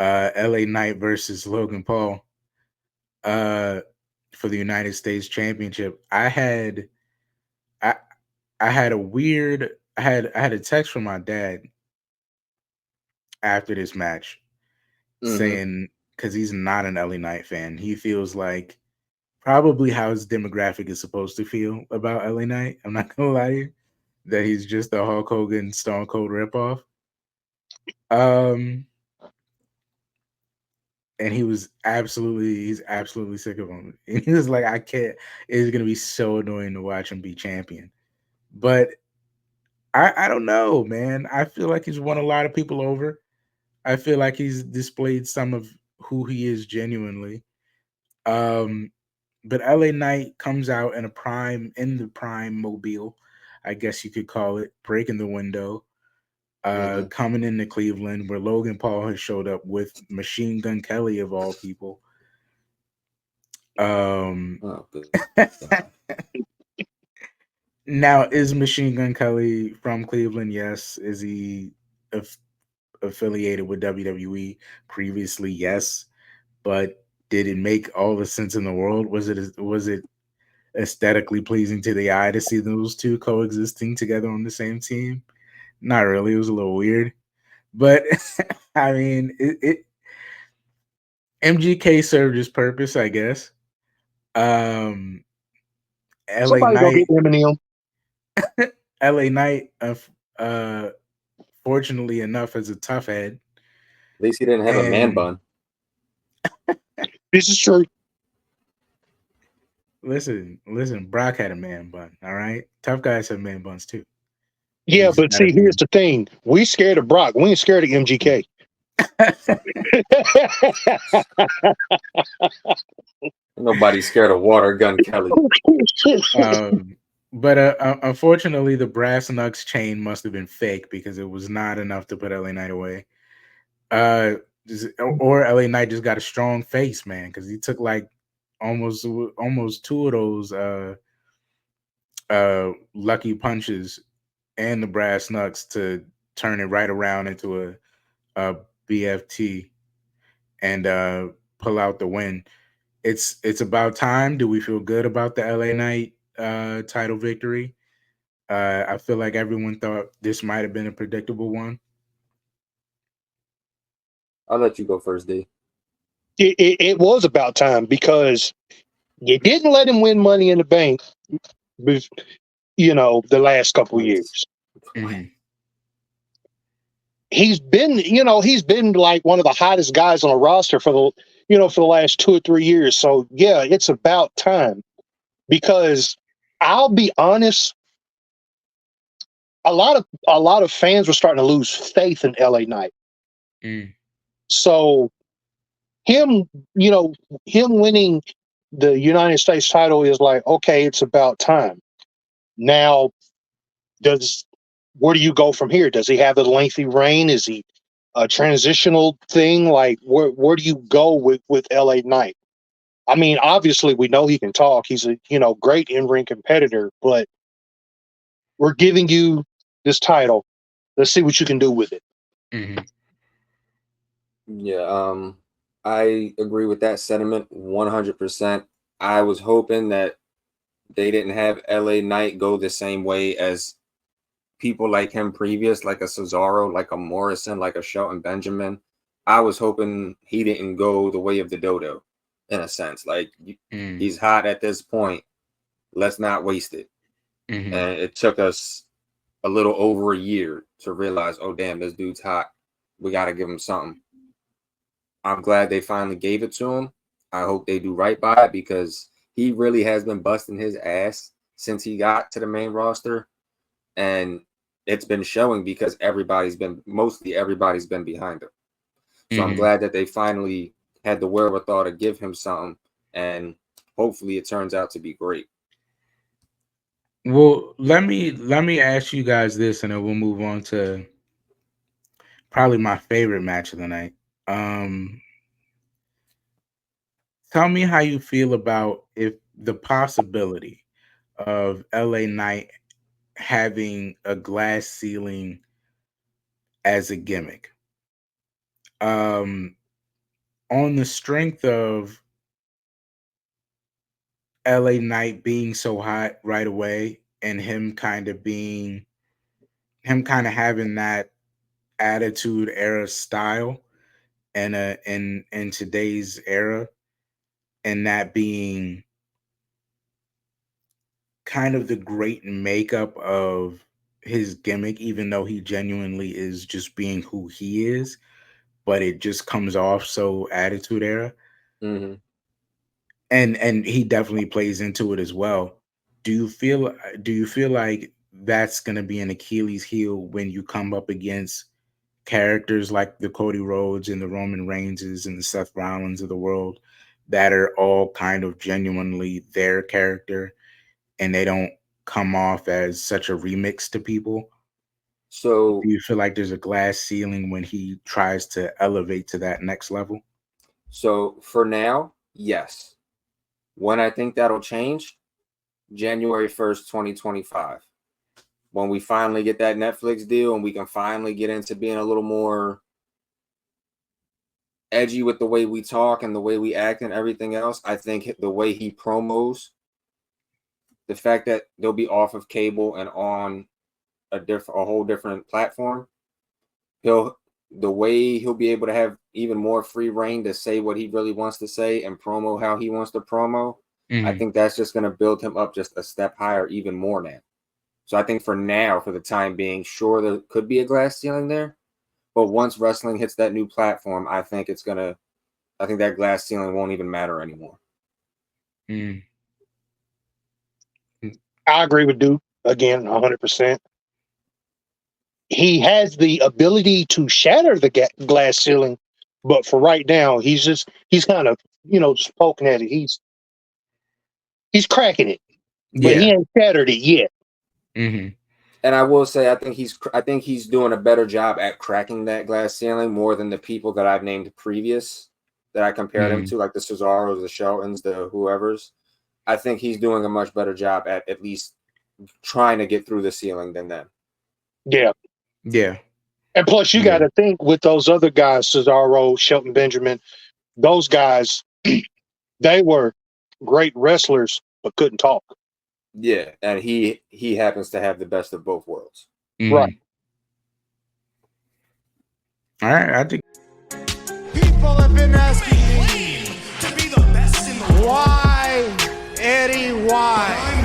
LA Knight versus Logan Paul uh, for the United States Championship. I I had a weird I had a text from my dad after this match Mm-hmm. saying, because he's not an LA Knight fan, he feels like probably how his demographic is supposed to feel about LA Knight. I'm not gonna lie to you, that he's just a Hulk Hogan Stone Cold ripoff. Um, and he's absolutely sick of him. And he was like, I can't. It's gonna be so annoying to watch him be champion. But I don't know, man. I feel like he's won a lot of people over. I feel like he's displayed some of who he is genuinely. Um, but LA Knight comes out in the prime mobile, I guess you could call it, breaking the window, Mm-hmm. coming into Cleveland, where Logan Paul has showed up with Machine Gun Kelly of all people. Um, Oh, good. now is Machine Gun Kelly from Cleveland? Yes. Is he aff- affiliated with WWE previously? Yes. But did it make all the sense in the world? Was it aesthetically pleasing to the eye to see those two coexisting together on the same team? Not really. It was a little weird, but I mean, MGK served his purpose, I guess. Um, LA Somebody go get Knight, Eminem. LA Knight, uh, fortunately enough, is a tough head, At least he didn't have a man and bun. This is true. listen, Brock had a man bun. All right, tough guys have man buns too. You Yeah, just but gotta see, here's be. the thing: we scared of Brock. We ain't scared of MGK. Nobody's scared of Water Gun Kelly. um, but unfortunately, the brass knucks chain must have been fake because it was not enough to put LA Knight away. Uh, or LA Knight just got a strong face, man, because he took like almost two of those lucky punches and the brass knucks to turn it right around into a BFT and pull out the win. It's about time. Do we feel good about the LA Knight title victory? I feel like everyone thought this might have been a predictable one. I'll let you go first, D. It was about time because you didn't let him win Money in the Bank. bef- the last couple of Twice. years. Hmm. He's been like one of the hottest guys on the roster for the last 2 or 3 years. So yeah, it's about time because I'll be honest, a lot of fans were starting to lose faith in LA Knight. Mm. So him, you know, him winning the United States title is like, okay, it's about time. Now, does where do you go from here? Does he have a lengthy reign? Is he a transitional thing? Like where do you go with LA Knight? I mean, obviously we know he can talk. He's a great in ring competitor, but we're giving you this title. Let's see what you can do with it. Hmm. Yeah, I agree with that sentiment 100%. I was hoping that they didn't have LA Knight go the same way as people like him previous, like a Cesaro, like a Morrison, like a Shelton Benjamin. I was hoping he didn't go the way of the dodo, in a sense. Like Mm. he's hot at this point. Let's not waste it. Hmm. And it took us a little over a year to realize, oh damn, this dude's hot. We got to give him something. I'm glad they finally gave it to him. I hope they do right by it because he really has been busting his ass since he got to the main roster, and it's been showing because mostly everybody's been behind him. So I'm Hmm. glad that they finally had the wherewithal to give him something, and hopefully it turns out to be great. Well, let me ask you guys this, and then we'll move on to probably my favorite match of the night. Um, Tell me how you feel about if the possibility of LA Knight having a glass ceiling as a gimmick. Um, on the strength of LA Knight being so hot right away and him kind of having that attitude era style and in today's era, and that being kind of the great makeup of his gimmick, even though he genuinely is just being who he is, but it just comes off so attitude era. Mm-hmm. And he definitely plays into it as well. Do you feel like that's going to be an Achilles heel when you come up against characters like the Cody Rhodes and the Roman Reigns and the Seth Rollins of the world that are all kind of genuinely their character and they don't come off as such a remix to people? So Do you feel like there's a glass ceiling when he tries to elevate to that next level? so for now, yes. When I think that'll change, January 1st, 2025. When we finally get that Netflix deal and we can finally get into being a little more edgy with the way we talk and the way we act and everything else, I think the way he promos, the fact that they'll be off of cable and on a whole different platform, the way he'll be able to have even more free reign to say what he really wants to say and promo how he wants to promo. I think that's just going to build him up just a step higher even more now. So I think for now, for the time being, sure, there could be a glass ceiling there. But once wrestling hits that new platform, I think that glass ceiling won't even matter anymore. Mm. I agree with Duke again, 100%. He has the ability to shatter the glass ceiling, but for right now, he's kind of just poking at it. He's cracking it, but he Yeah. ain't shattered it yet. Mm-hmm. And I will say, I think he's doing a better job at cracking that glass ceiling more than the people that I've named previous that I compared him to, like the Cesaros, the Sheltons, the whoever's. I think he's doing a much better job at least trying to get through the ceiling than them. Yeah. Yeah. And plus, you got to think with those other guys, Cesaro, Shelton Benjamin, those guys, they were great wrestlers, but couldn't talk. Yeah, and he happens to have the best of both worlds. Mm-hmm. Right. All right, I think people have been asking me to be the best in the world. Why, Eddie? Why?